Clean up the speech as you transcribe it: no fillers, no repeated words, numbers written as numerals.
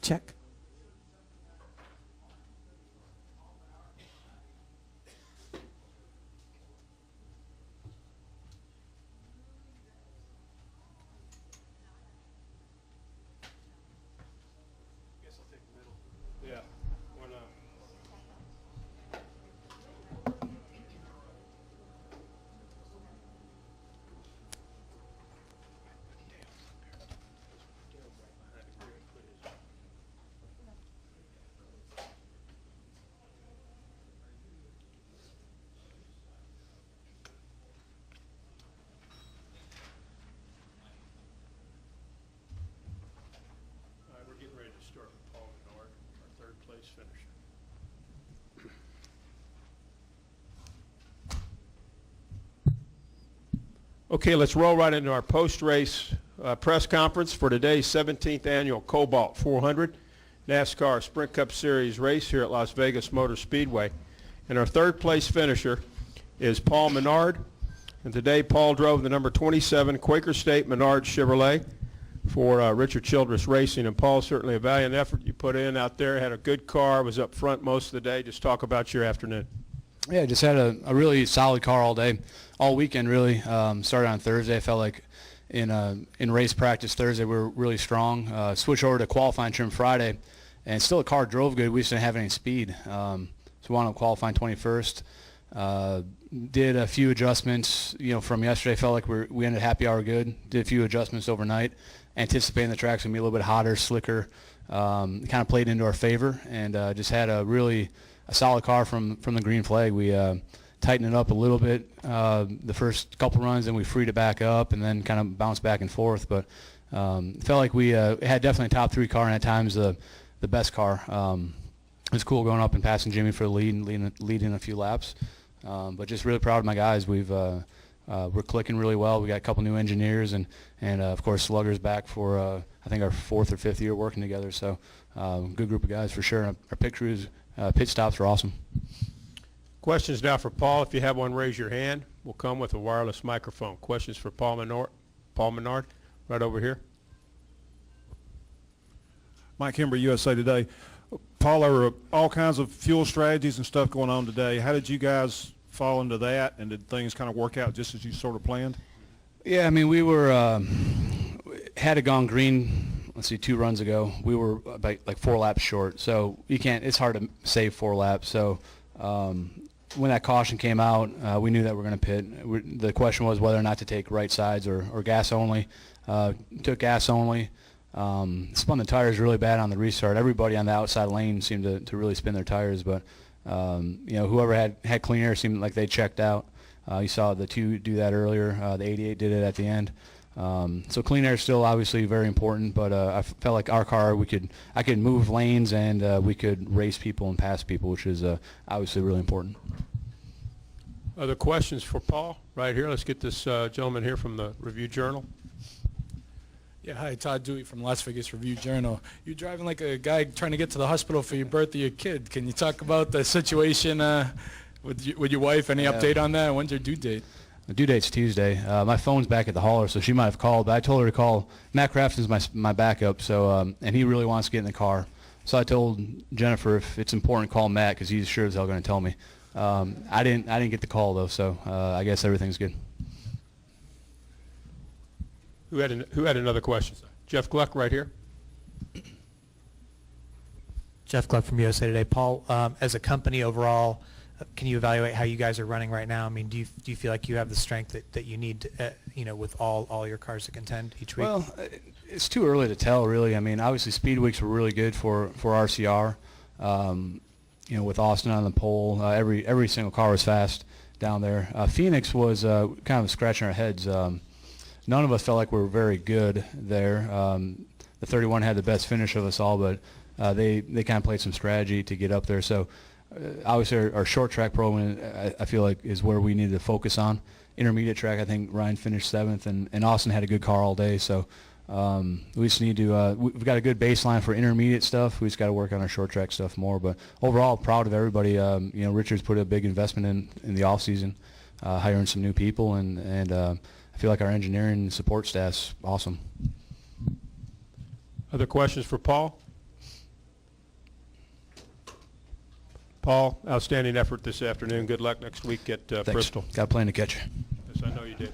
Check. Yeah. All right, we're getting ready to start with Paul Menard, our third place finisher. Okay, let's roll right into our post-race press conference for today's 17th annual Kobalt 400 NASCAR Sprint Cup Series race here at Las Vegas Motor Speedway. And our third place finisher is Paul Menard. And today Paul drove the number 27 Quaker State Menard Chevrolet for Richard Childress Racing. And Paul, certainly a valiant effort you put in out there, had a good car, was up front most of the day. Just talk about your afternoon. Yeah, just had a really solid car all day, all weekend really. Started on Thursday. I felt like in race practice Thursday we were really strong. Switched over to qualifying trim Friday, and still the car drove good. We just didn't have any speed. So we wound up qualifying 21st. Did a few adjustments, from yesterday. Felt like we ended happy hour good. Did a few adjustments overnight, anticipating the track's gonna be a little bit hotter, slicker. Kind of played into our favor, and just had a solid car from the green flag. We tightened it up a little bit the first couple runs, then we freed it back up, and then kind of bounced back and forth. But felt like we had definitely a top three car, and at times the best car. It was cool going up and passing Jimmy for the lead and leading a few laps. But just really proud of my guys. We're clicking really well. We got a couple new engineers, and of course Slugger's back for I think our 4th or 5th year working together. So good group of guys for sure. Our pit crews, pit stops are awesome. Questions now for Paul. If you have one, raise your hand. We'll come with a wireless microphone. Questions for Paul Menard? Paul Menard, right over here. Mike Hember, USA Today. Paul, there were all kinds of fuel strategies and stuff going on today. How did you guys fall into that, and did things kind of work out just as you sort of planned? Yeah, I mean, we were had it gone green, let's see, 2 runs ago, we were about like 4 laps short. So it's hard to save 4 laps. So when that caution came out, we knew that we were going to pit. The question was whether or not to take right sides or gas only. Took gas only. Spun the tires really bad on the restart. Everybody on the outside lane seemed to really spin their tires, but whoever had clean air seemed like they checked out. You saw the 2 do that earlier. The 88 did it at the end. So clean air is still obviously very important, but I felt like our car, I could move lanes, and we could race people and pass people, which is obviously really important. Other questions for Paul? Right here. Let's get this gentleman here from the Review Journal. Yeah, hi, Todd Dewey from Las Vegas Review Journal. You're driving like a guy trying to get to the hospital for your birth of your kid. Can you talk about the situation with your wife? Any update on that? When's your due date? The due date's Tuesday. My phone's back at the hauler, so she might have called, but I told her to call. Matt Crafton's my backup, so and he really wants to get in the car. So I told Jennifer, if it's important, call Matt, because he's sure as hell going to tell me. I didn't get the call though, so I guess everything's good. Who had another question? Jeff Gluck, right here. Jeff Gluck from USA Today. Paul, as a company overall, can you evaluate how you guys are running right now? I mean, do you feel like you have the strength that you need, with all your cars to contend each week? Well, it's too early to tell, really. I mean, obviously speed weeks were really good for RCR. With Austin on the pole, every single car was fast down there. Phoenix was kind of scratching our heads. None of us felt like we were very good there. The 31 had the best finish of us all, but they kind of played some strategy to get up there. So obviously our short track program, I feel like, is where we need to focus on. Intermediate track, I think Ryan finished 7th, and Austin had a good car all day. So we just need to we've got a good baseline for intermediate stuff. We just got to work on our short track stuff more. But overall, proud of everybody. Richard's put a big investment in the off season, hiring some new people, and I feel like our engineering and support staff's awesome. Other questions for Paul? Paul, outstanding effort this afternoon. Good luck next week at Thanks. Bristol. Got a plan to catch you. Yes, I know you did.